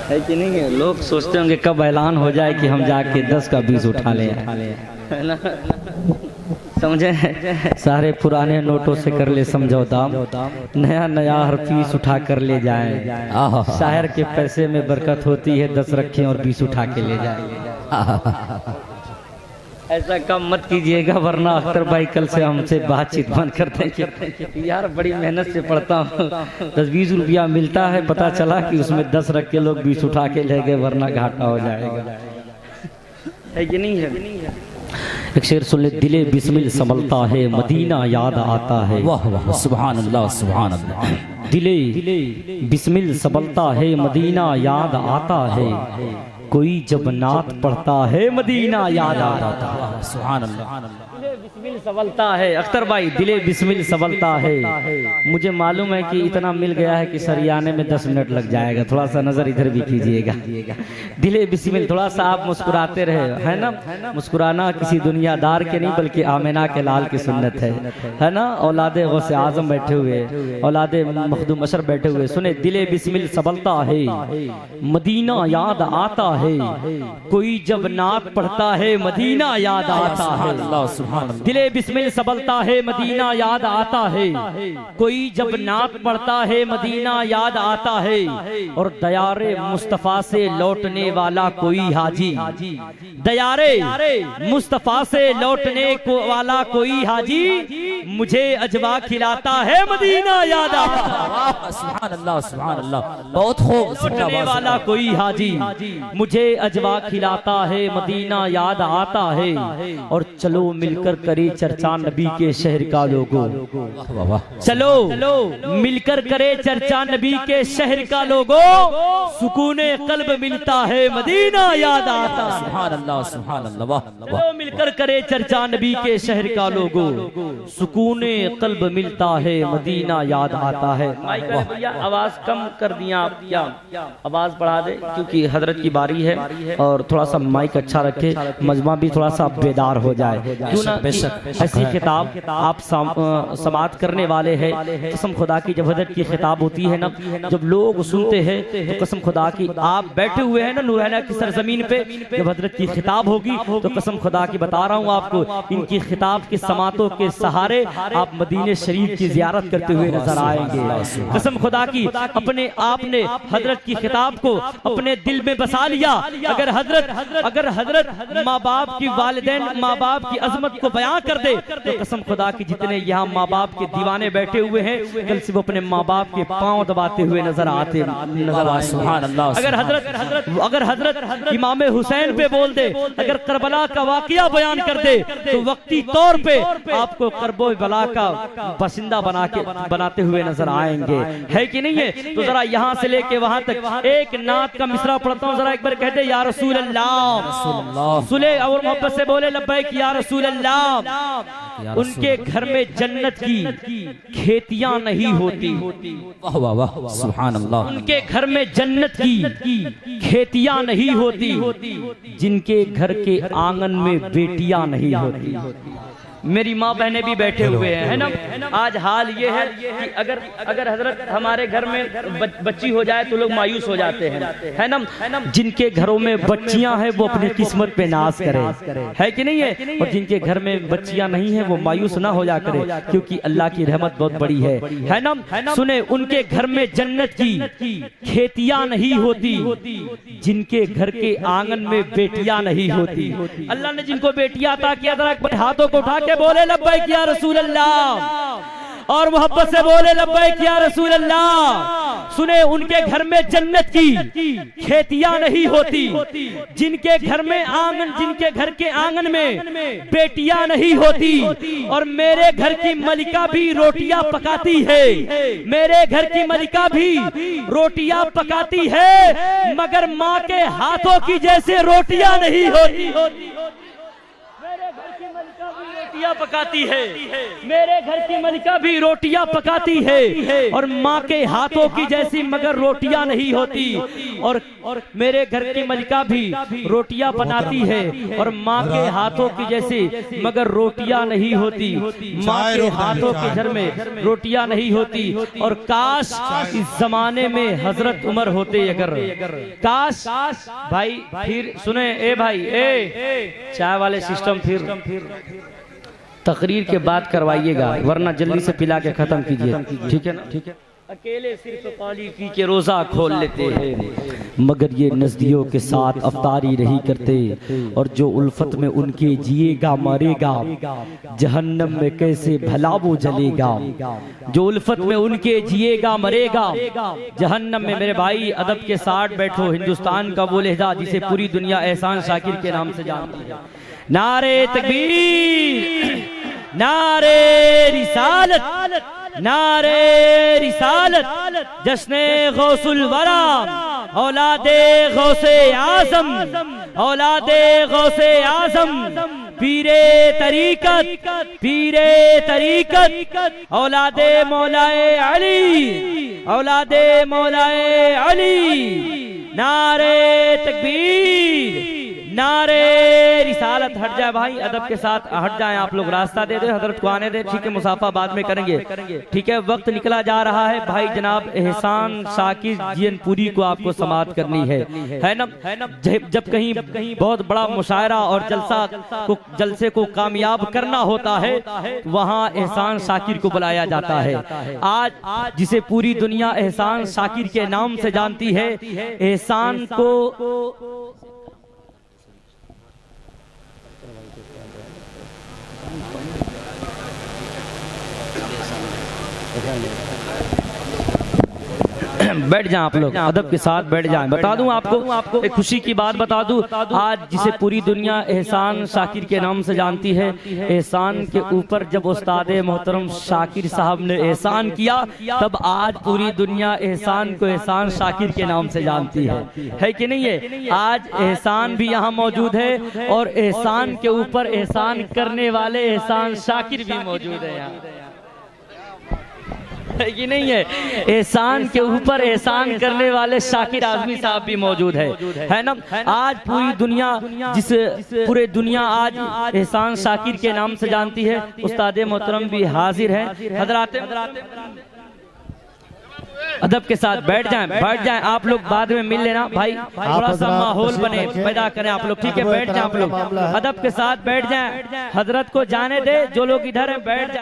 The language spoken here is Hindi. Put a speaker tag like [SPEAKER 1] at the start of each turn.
[SPEAKER 1] है कि नहीं है। लोग सोचते होंगे कब ऐलान हो जाए कि हम जाके 10 का 20 उठा लें, है ना, समझे। सारे पुराने नोटों से कर ले समझौता, नया नया हर पीस उठा कर ले जाएं। शायर के पैसे में बरकत होती है, 10 रखें और 20 उठा के ले जाएं। ऐसा काम मत कीजिएगा, वरना अख्तर भाई कल से हमसे बातचीत बंद कर देंगे। यार बड़ी मेहनत से पढ़ता हूँ, 10-20 रुपया मिलता है, पता चला कि उसमें 10 रख के लोग 20 उठा के ले गए, वरना घाटा हो जाएगा, है कि नहीं है। एक शेर सुन ले, दिले बिस्मिल संभलता है, मदीना याद आता है। वाह वाह, सुभान अल्लाह सुभान अल्लाह। दिले बिस्मिल संभलता है, मदीना याद आता है, कोई जब नात पढ़ता है, मदीना याद आता है। सुभान अल्लाह। दिले बिस्मिल संभलता है, अख्तर भाई दिले बिस्मिल संभलता है। मुझे मालूम है कि इतना मिल गया है कि सरियाने में 10 मिनट लग जाएगा, थोड़ा सा नजर इधर भी कीजिएगा। दिले बिस्मिल, थोड़ा सा आप मुस्कुराते रहे, है ना। मुस्कुराना किसी दुनियादार के नहीं बल्कि आमिना के लाल की सुन्नत है ना। औलादे गौसे आजम बैठे हुए, औलादे मखदूम अशर बैठे हुए, सुने। दिले बिस्मिल संभलता है, मदीना याद आता है, कोई जब नात पढ़ता है, मदीना याद आता है। दिले बिस्मिल संभलता है, मदीना याद आता है, कोई जब नात पढ़ता है, मदीना याद आता है। और दयारे मुस्तफा से लौटने वाला कोई हाजी, दयारे मुस्तफा से लौटने वाला कोई हाजी, मुझे अजवा खिलाता है, मदीना याद आता है। सुभान अल्लाह सुभान अल्लाह, बहुत खूब। लौटने वाला कोई हाजी, मुझे अजवा खिलाता है, मदीना याद आता है। और चलो मिलकर करे चर्चा नबी के शहर का लोगों, चलो मिलकर करे चर्चा नबी के शहर का लोगों, सुकूने कल्ब मिलता है, मदीना याद आता है। सुभान अल्लाह सुभान अल्लाह। चलो मिलकर करे चर्चा नबी के शहर का लोगों, सुकूने कल्ब मिलता है, मदीना याद आता है। भैया आवाज कम कर दिया आप, क्या आवाज बढ़ा दे, क्योंकि हजरत की बारी है और थोड़ा सा माइक अच्छा रखे, मजमा भी थोड़ा सा बेदार हो जाए। क्यों ना ऐसी खिताब आप समात करने वाले हैं। कसम खुदा की जब हजरत की खिताब होती है ना, जब लोग सुनते हैं तो कसम खुदा की, आप बैठे हुए हैं ना नूराना की सरजमीन पे, जब हजरत की खिताब होगी तो कसम खुदा की बता रहा हूँ आपको, इनकी खिताब की समातों के सहारे आप मदीने शरीफ की जियारत करते हुए नजर आएंगे। कसम खुदा की, अपने आपने हजरत की खिताब को अपने दिल में बसा लिया। अगर हजरत माँ बाप की वालिदैन माँ बाप की अजमत को बयां कर दे तो कसम खुदा की जितने यहाँ माँ बाप के दीवाने बैठे हुए हैं, कल से वो अपने माँ बाप के पांव दबाते हुए नजर आते सुभान अल्लाह। अगर हजरत इमाम हुसैन पे बोल दे, अगर करबला का वाकया बयान कर दे तो वक्ती तौर पे आपको करबो बला का बसिंदा बनाते हुए नजर आएंगे, है कि नहीं है। तो जरा यहाँ से लेके वहां तक एक नात का मिसरा पढ़ता हूँ, जरा एक बार कहते या रसूल अल्लाह, सुले और मोहब्बत से बोले लब्बैक या रसूल अल्लाह। उनके घर में जन्नत की खेतियां नहीं होती, वाह वाह वाह सुभान अल्लाह। उनके घर में जन्नत की खेतियां नहीं होती, जिनके घर के आंगन में बेटियां नहीं होती। मेरी माँ बहनें भी बैठे हुए हैं, है ना। आज हाल ये है कि अगर हजरत हमारे घर में बच्ची हो जाए तो लोग मायूस हो जाते हैं, है ना। जिनके घरों में बच्चियां हैं वो अपनी किस्मत पे नाज करें, है कि नहीं है। और जिनके घर में बच्चियां नहीं है वो मायूस ना हो जा करे, क्योंकि अल्लाह की रहमत बहुत बड़ी है ना। सुने, उनके घर में जन्नत की खेतियां नहीं होती, जिनके घर के आंगन में बेटियां नहीं होती। अल्लाह ने जिनको बेटियां अता किया, जरा हाथों को उठा बोले लब्बैक या रसूल अल्लाह, और मोहब्बत से बोले लब्बैक या रसूल अल्लाह। सुने, उनके घर में जन्नत की खेतियां नहीं होती, जिनके घर के आंगन में बेटियां नहीं होती। और मेरे घर की मलिका भी रोटियां पकाती है, मेरे घर की मलिका भी रोटियां पकाती है, मगर माँ के हाथों की जैसे रोटियां नहीं होती। रोटियां पकाती है, मेरे घर की मलिका भी रोटियां पकाती है, और माँ के हाथों की जैसी मगर रोटियां नहीं होती। और मेरे घर की मलिका भी रोटियां बनाती है, और माँ के हाथों की जैसी मगर रोटियां नहीं होती। माँ के हाथों के घर में रोटियां नहीं होती। और काश इस जमाने में हजरत उमर होते अगर, काश भाई फिर सुने ए भाई ए चाय वाले सिस्टम फिर तकरीर के बाद करवाइएगा, वरना जल्दी से पिला के खत्म कीजिए, ठीक है ना? ठीक है। अकेले सिर्फ पानी पी के रोजा खोल लेते हैं, मगर ये नजदियों के साथ अफ्तारी नहीं करते। और जो उल्फत में उनके जिएगा मरेगा, जहन्नम में कैसे भला वो जलेगा। जो उल्फत में उनके जिएगा मरेगा, जहन्नम में। मेरे भाई अदब के साथ बैठो। हिंदुस्तान का वो लहजा जिसे पूरी दुनिया एहसान शाकिर के नाम से जानती है। नारे तकबीर, नारे रिसालत, नारे रिसालत, जश्ने गौसुल वरा, औलादे गौसे आजम, औलादे गौसे आजम, पीरे तरीकत, पीरे तरीकत, औलादे मौलाए अली, औलादे मौलाए अली। नारे तकबीर, नारे रिसालत। हट जाए भाई, अदब के साथ हट जाए आप लोग, रास्ता दे दे, हजरत को आने दे, ठीक है? मुसाफा बाद में करेंगे, ठीक है? वक्त निकला जा रहा है भाई। जनाब एहसान शाकिर जियनपुरी को आपको समाअत करनी है ना? जब कहीं बहुत बड़ा मुशायरा और जलसे को कामयाब करना होता है, वहाँ एहसान शाकिर को बुलाया जाता है। आज जिसे पूरी दुनिया एहसान शाकिर के नाम से जानती है, एहसान को बैठ जाएं आप लोग, अदब के साथ बैठ जाएं। बता दूं आपको एक खुशी की बात बता दूं, आज जिसे पूरी दुनिया एहसान शाकिर के नाम से जानती है, एहसान के ऊपर जब उस्ताद मोहतरम शाकिर साहब ने एहसान किया, तब आज पूरी दुनिया एहसान को एहसान शाकिर के नाम से जानती है कि नहीं है? आज एहसान भी यहाँ मौजूद है, और एहसान के ऊपर एहसान करने वाले एहसान शाकिर भी मौजूद है यहाँ, कि नहीं है? एहसान के ऊपर एहसान करने वाले शाकिर आजमी साहब भी मौजूद है ना? आज पूरी दुनिया, पूरे दुनिया आज एहसान शाकिर के नाम से जानती है। उस्ताद मोहतरम भी हाजिर हैं। हजरात अदब के साथ बैठ जाएं आप लोग, बाद में मिल लेना भाई, थोड़ा सा माहौल बने पैदा करें आप लोग, ठीक है? बैठ जाएं आप लोग, अदब के साथ बैठ जाएं, हजरत को जाने दे, जो लोग इधर हैं बैठ जाएं।